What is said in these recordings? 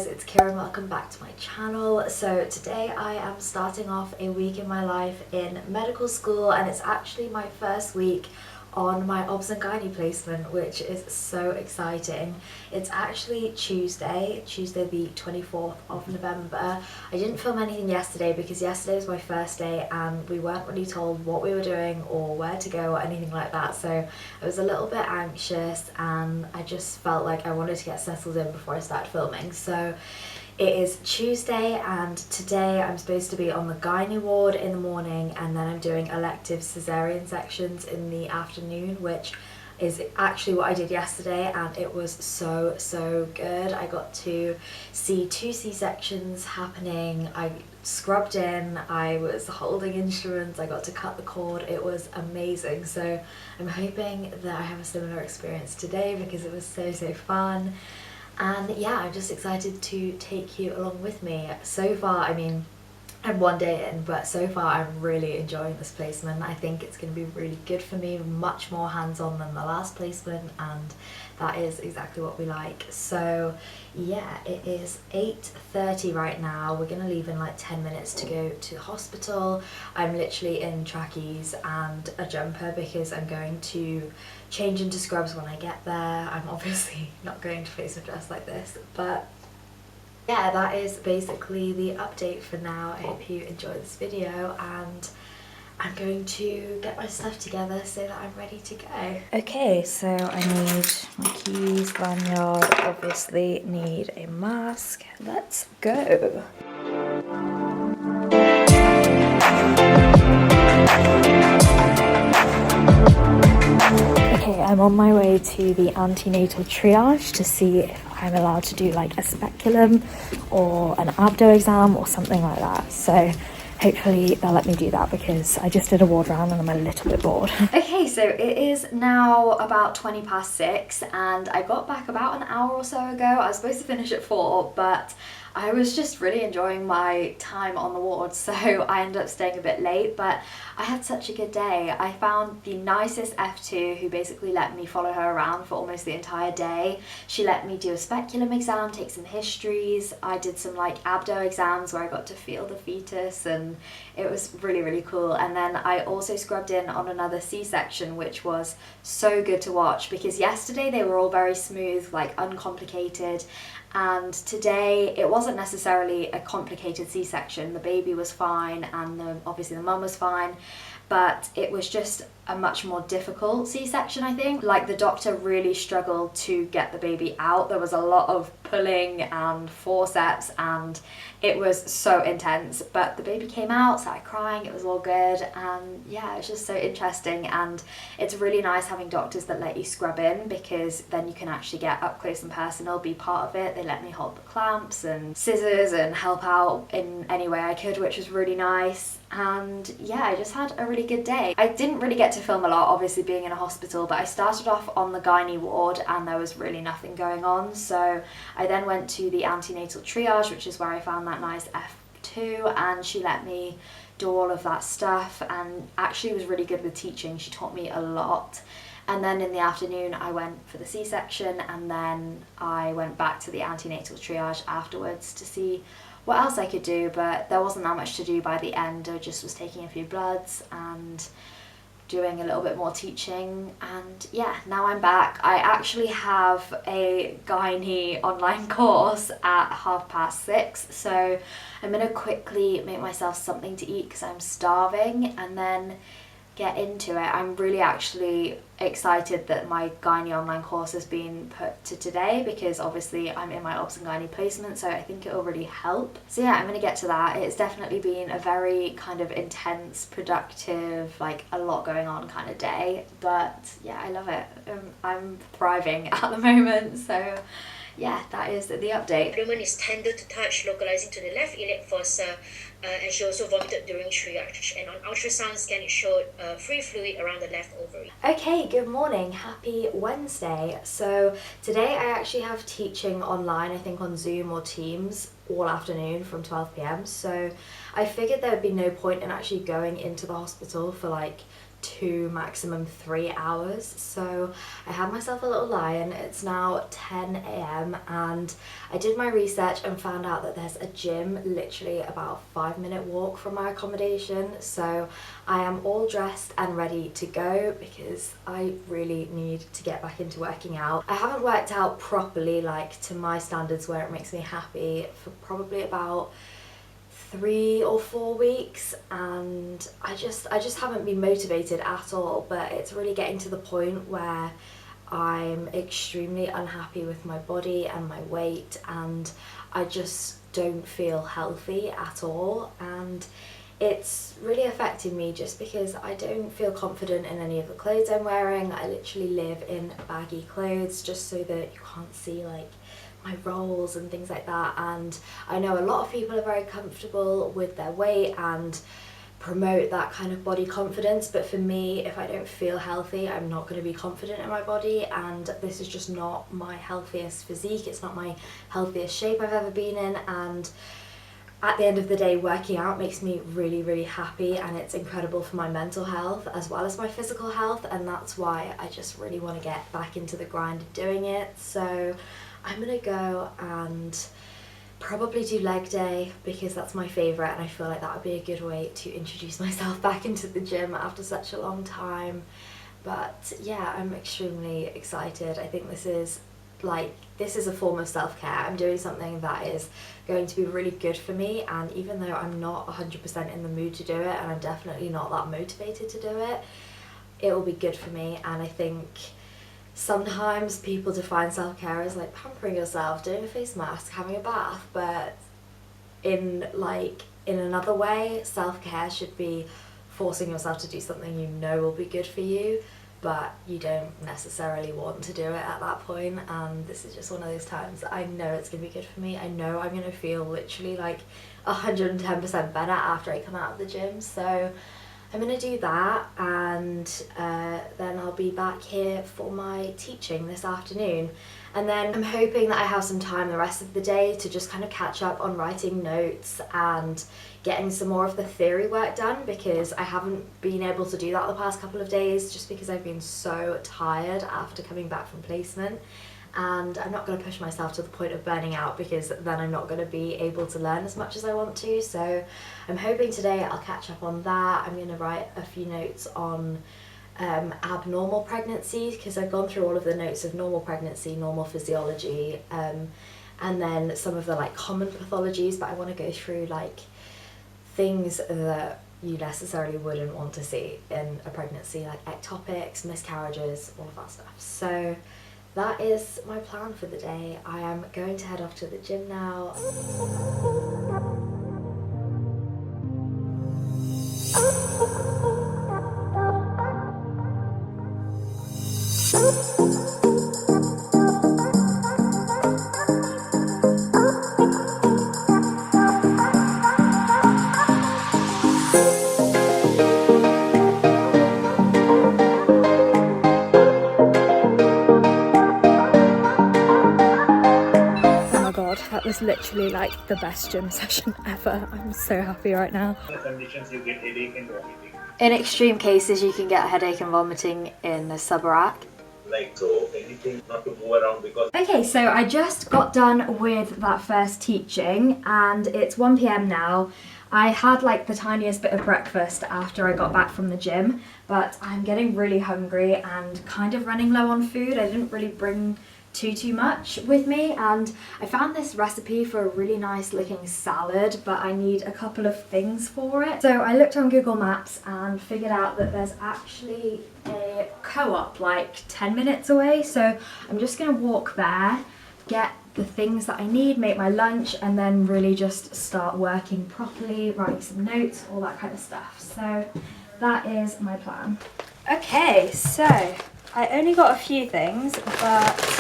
guys, it's Kira and welcome back to my channel. So today I am starting off a week in my life in medical school, and it's actually my first week on my obs and gynae placement, which is so exciting. It's actually Tuesday the 24th of November. I didn't film anything yesterday because yesterday was my first day and we weren't really told what we were doing or where to go or anything like that, so I was a little bit anxious and I just felt like I wanted to get settled in before I started filming. So it is Tuesday and today I'm supposed to be on the gynae ward in the morning, and then I'm doing elective cesarean sections in the afternoon, which is actually what I did yesterday, and it was so good. I got to see 2 C-sections happening. I scrubbed in, I was holding instruments, I got to cut the cord. It was amazing. So I'm hoping that I have a similar experience today because it was so fun. And yeah, I'm just excited to take you along with me. So far, I mean, I'm one day in, but so far I'm really enjoying this placement. I think it's going to be really good for me, much more hands-on than the last placement, and that is exactly what we like. So yeah, it is 8:30 right now. We're going to leave in like 10 minutes to go to the hospital. I'm literally in trackies and a jumper because I'm going to change into scrubs when I get there. I'm obviously not going to face a dress like this, but yeah, that is basically the update for now. I hope you enjoyed this video, and I'm going to get my stuff together so that I'm ready to go. Okay, so I need my keys, lanyard, obviously need a mask. Let's go. Okay, I'm on my way to the antenatal triage to see if I'm allowed to do like a speculum or an abdo exam or something like that. So hopefully they'll let me do that because I just did a ward round and I'm a little bit bored. Okay, so it is now about 6:20 and I got back about an hour or so ago. I was supposed to finish at 4, but I was just really enjoying my time on the ward, so I ended up staying a bit late, but I had such a good day. I found the nicest F2 who basically let me follow her around for almost the entire day. She let me do a speculum exam, take some histories. I did some like abdo exams where I got to feel the fetus, and it was really cool. And then I also scrubbed in on another C-section, which was so good to watch because yesterday they were all very smooth, like uncomplicated. And today it wasn't necessarily a complicated C-section. The baby was fine and obviously the mum was fine, but it was just a much more difficult C-section, I think. Like, the doctor really struggled to get the baby out. There was a lot of pulling and forceps and it was so intense, but the baby came out, started crying, it was all good, and yeah, it's just so interesting. And it's really nice having doctors that let you scrub in because then you can actually get up close and personal, be part of it. They let me hold the clamps and scissors and help out in any way I could, which was really nice. And yeah, I just had a really good day. I didn't really get to film a lot, obviously being in a hospital, but I started off on the gynae ward and there was really nothing going on. So I then went to the antenatal triage, which is where I found that nice F2, and she let me do all of that stuff and actually was really good with teaching. She taught me a lot. And then in the afternoon I went for the C-section, and then I went back to the antenatal triage afterwards to see what else I could do, but there wasn't that much to do by the end. I just was taking a few bloods and doing a little bit more teaching, and yeah, now I'm back. I actually have a gynae online course at 6:30, so I'm gonna quickly make myself something to eat because I'm starving and then get into it. I'm really actually excited that my gynae online course has been put to today because obviously I'm in my obs and gynae placement, so I think it will really help. So yeah, I'm gonna get to that. It's definitely been a very kind of intense, productive, like a lot going on kind of day, but yeah, I love it. I'm thriving at the moment, so yeah, that is the update. Abdomen is tender to touch, localizing to the left iliac fossa, and she also vomited during triage. And on ultrasound scan, it showed free fluid around the left ovary. Okay, good morning. Happy Wednesday. So today I actually have teaching online, I think on Zoom or Teams, all afternoon from 12 p.m. So I figured there would be no point in actually going into the hospital for like 2, maximum 3 hours. So I had myself a little lie-in. It's now 10 a.m. and I did my research and found out that there's a gym literally about a 5-minute walk from my accommodation. So I am all dressed and ready to go because I really need to get back into working out. I haven't worked out properly, like to my standards where it makes me happy, for probably about 3 or 4 weeks, and I just haven't been motivated at all. But it's really getting to the point where I'm extremely unhappy with my body and my weight, and I just don't feel healthy at all, and it's really affecting me just because I don't feel confident in any of the clothes I'm wearing. I literally live in baggy clothes just so that you can't see like my rolls and things like that, and I know a lot of people are very comfortable with their weight and promote that kind of body confidence, but for me, if I don't feel healthy, I'm not going to be confident in my body, and this is just not my healthiest physique. It's not my healthiest shape I've ever been in, and at the end of the day, working out makes me really, really happy, and it's incredible for my mental health as well as my physical health, and that's why I just really want to get back into the grind of doing it. So I'm gonna go and probably do leg day because that's my favourite, and I feel like that would be a good way to introduce myself back into the gym after such a long time. But yeah, I'm extremely excited. I think this is a form of self-care. I'm doing something that is going to be really good for me, and even though I'm not 100% in the mood to do it, and I'm definitely not that motivated to do it, it will be good for me. And I think sometimes people define self-care as like pampering yourself, doing a face mask, having a bath, but in another way, self-care should be forcing yourself to do something you know will be good for you, but you don't necessarily want to do it at that point. And this is just one of those times that I know it's gonna be good for me. I know I'm gonna feel literally like 110% better after I come out of the gym. So I'm going to do that, and then I'll be back here for my teaching this afternoon. And then I'm hoping that I have some time the rest of the day to just kind of catch up on writing notes and getting some more of the theory work done, because I haven't been able to do that the past couple of days just because I've been so tired after coming back from placement. And I'm not going to push myself to the point of burning out, because then I'm not going to be able to learn as much as I want to. So I'm hoping today I'll catch up on that. I'm going to write a few notes on abnormal pregnancy, because I've gone through all of the notes of normal pregnancy, normal physiology, and then some of the like common pathologies, but I want to go through like things that you necessarily wouldn't want to see in a pregnancy, like ectopics, miscarriages, all of that stuff. So that is my plan for the day. I am going to head off to the gym now. That was literally like the best gym session ever. I'm so happy right now. In conditions you get headache and vomiting. In extreme cases you can get headache and vomiting in the subarach. Like so, anything not to move around because... Okay, so I just got done with that first teaching and it's 1 p.m. now. I had like the tiniest bit of breakfast after I got back from the gym, but I'm getting really hungry and kind of running low on food. I didn't really bring too much with me, and I found this recipe for a really nice looking salad, but I need a couple of things for it. So I looked on Google Maps and figured out that there's actually a co-op like 10 minutes away, so I'm just gonna walk there, get the things that I need, make my lunch, and then really just start working properly, writing some notes, all that kind of stuff. So that is my plan. Okay, so I only got a few things, but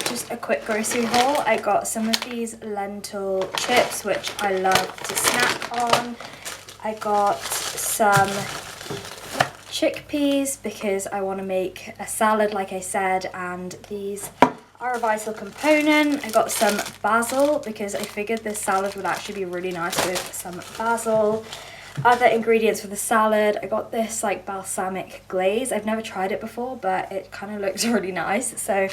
just a quick grocery haul. I got some of these lentil chips, which I love to snack on. I got some chickpeas because I want to make a salad, like I said, and these are a vital component. I got some basil because I figured this salad would actually be really nice with some basil. other ingredients for the salad, I got this like balsamic glaze. I've never tried it before, but it kind of looks really nice, so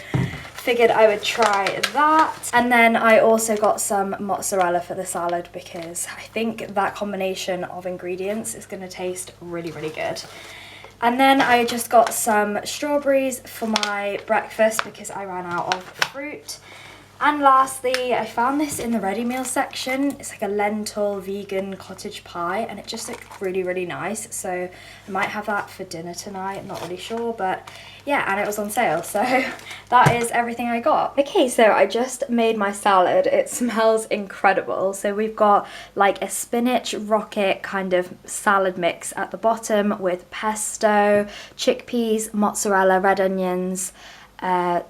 figured I would try that. And then I also got some mozzarella for the salad because I think that combination of ingredients is going to taste really, really good. And then I just got some strawberries for my breakfast because I ran out of fruit. And lastly, I found this in the ready meal section. It's like a lentil vegan cottage pie and it just looked really, really nice. So I might have that for dinner tonight, I'm not really sure, but yeah, and it was on sale. So that is everything I got. Okay, so I just made my salad. It smells incredible. So we've got like a spinach rocket kind of salad mix at the bottom with pesto, chickpeas, mozzarella, red onions,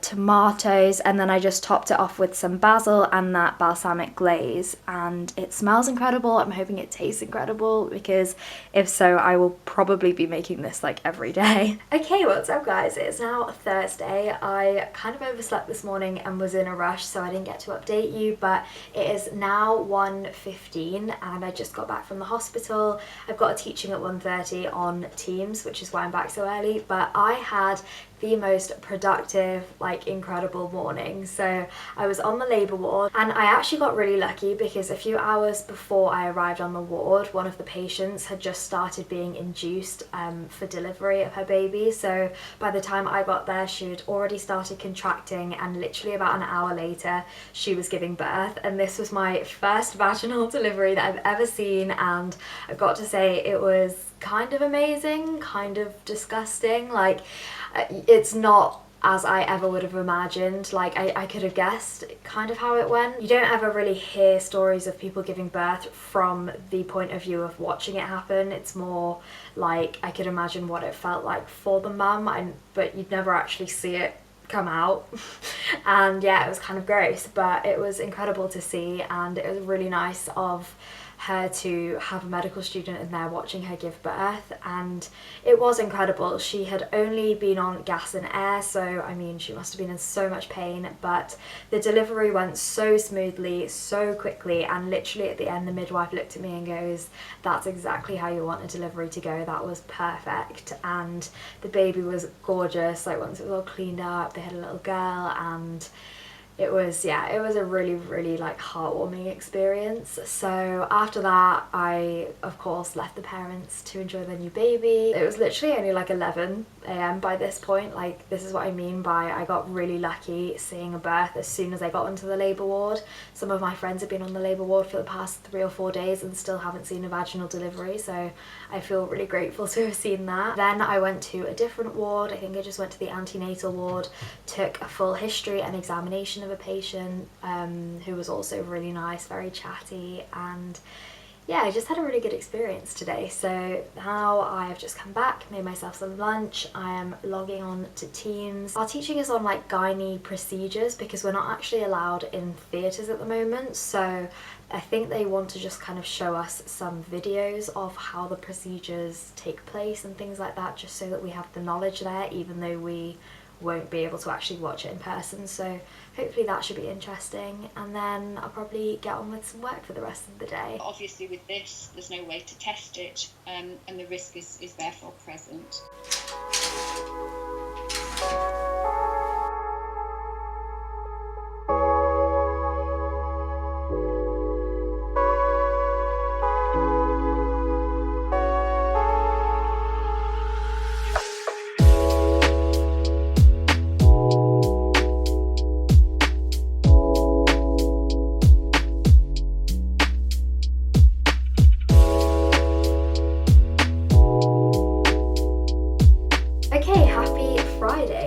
tomatoes, and then I just topped it off with some basil and that balsamic glaze, and it smells incredible. I'm hoping it tastes incredible because if so I will probably be making this like every day. Okay, what's up guys, it's now Thursday. I kind of overslept this morning and was in a rush, so I didn't get to update you, but it is now 1:15 and I just got back from the hospital. I've got a teaching at 1:30 on Teams, which is why I'm back so early, but I had the most productive, like incredible morning. So I was on the labour ward and I actually got really lucky because a few hours before I arrived on the ward, one of the patients had just started being induced for delivery of her baby. So by the time I got there, she had already started contracting and literally about an hour later, she was giving birth. And this was my first vaginal delivery that I've ever seen, and I've got to say it was kind of amazing, kind of disgusting. Like, it's not as I ever would have imagined. Like I could have guessed kind of how it went. You don't ever really hear stories of people giving birth from the point of view of watching it happen. It's more like I could imagine what it felt like for the mum, but you'd never actually see it come out. And yeah, it was kind of gross, but it was incredible to see, and it was really nice of her to have a medical student in there watching her give birth, and it was incredible. She had only been on gas and air, so I mean she must have been in so much pain, but the delivery went so smoothly, so quickly, and literally at the end the midwife looked at me and goes, "That's exactly how you want a delivery to go, that was perfect." And the baby was gorgeous. Like once it was all cleaned up, they had a little girl, and it was, yeah, it was a really, really like heartwarming experience. So after that, I of course left the parents to enjoy their new baby. It was literally only like 11 AM by this point. Like, this is what I mean by I got really lucky seeing a birth as soon as I got into the labour ward. Some of my friends have been on the labour ward for the past 3 or 4 days and still haven't seen a vaginal delivery, so I feel really grateful to have seen that. Then I went to a different ward. I think I just went to the antenatal ward, took a full history and examination of a patient who was also really nice, very chatty, and yeah, I just had a really good experience today. So now I've just come back, made myself some lunch, I am logging on to Teams. Our teaching is on like gynae procedures because we're not actually allowed in theatres at the moment, so I think they want to just kind of show us some videos of how the procedures take place and things like that, just so that we have the knowledge there, even though we won't be able to actually watch it in person. So hopefully that should be interesting, and then I'll probably get on with some work for the rest of the day. Obviously with this there's no way to test it, and the risk is therefore present.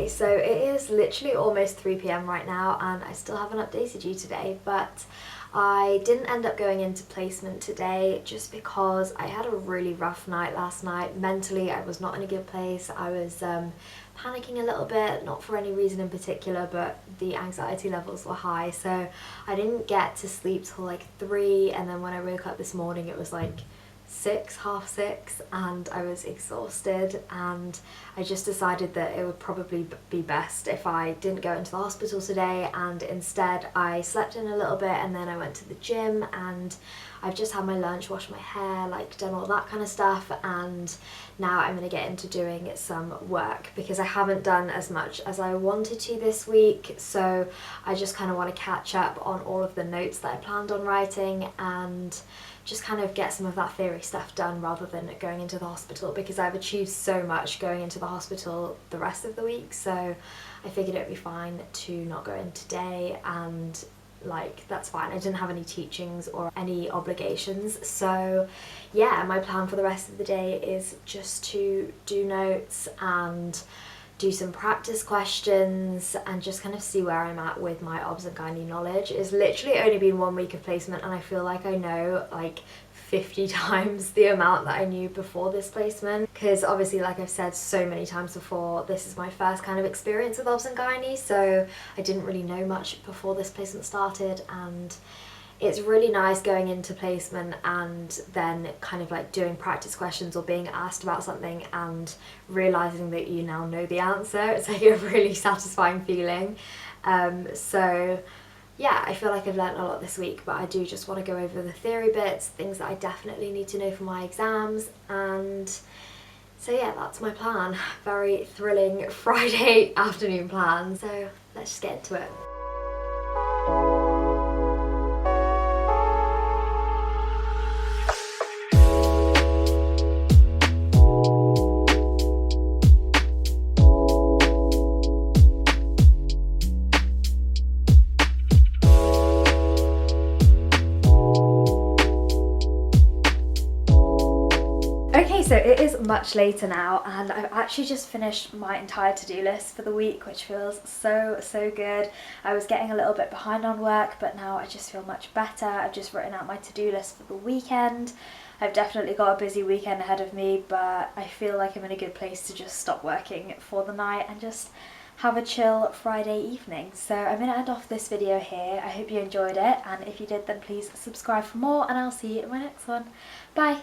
So it is literally almost 3 PM right now and I still haven't updated you today, but I didn't end up going into placement today just because I had a really rough night last night. Mentally I was not in a good place. I was panicking a little bit, not for any reason in particular, but the anxiety levels were high, so I didn't get to sleep till like 3, and then when I woke up this morning it was like half six, and I was exhausted, and I just decided that it would probably be best if I didn't go into the hospital today, and instead I slept in a little bit, and then I went to the gym, and I've just had my lunch, washed my hair, like done all that kind of stuff, and now I'm going to get into doing some work because I haven't done as much as I wanted to this week, so I just kind of want to catch up on all of the notes that I planned on writing and just kind of get some of that theory stuff done rather than going into the hospital, because I've achieved so much going into the hospital the rest of the week, so I figured it would be fine to not go in today, and like that's fine. I didn't have any teachings or any obligations, so yeah, my plan for the rest of the day is just to do notes and do some practice questions and just kind of see where I'm at with my obs and gynae knowledge. It's literally only been 1 week of placement, and I feel like I know like 50 times the amount that I knew before this placement, because obviously, like I've said so many times before, this is my first kind of experience with obs and gynae, so I didn't really know much before this placement started, and it's really nice going into placement and then kind of like doing practice questions or being asked about something and realising that you now know the answer. It's like a really satisfying feeling. So yeah, I feel like I've learnt a lot this week, but I do just want to go over the theory bits, things that I definitely need to know for my exams, and so yeah, that's my plan. Very thrilling Friday afternoon plan, so let's just get into it. So it is much later now, and I've actually just finished my entire to-do list for the week, which feels so good. I was getting a little bit behind on work, but now I just feel much better. I've just written out my to-do list for the weekend. I've definitely got a busy weekend ahead of me, but I feel like I'm in a good place to just stop working for the night and just have a chill Friday evening. So I'm going to end off this video here. I hope you enjoyed it, and if you did, then please subscribe for more, and I'll see you in my next one. Bye!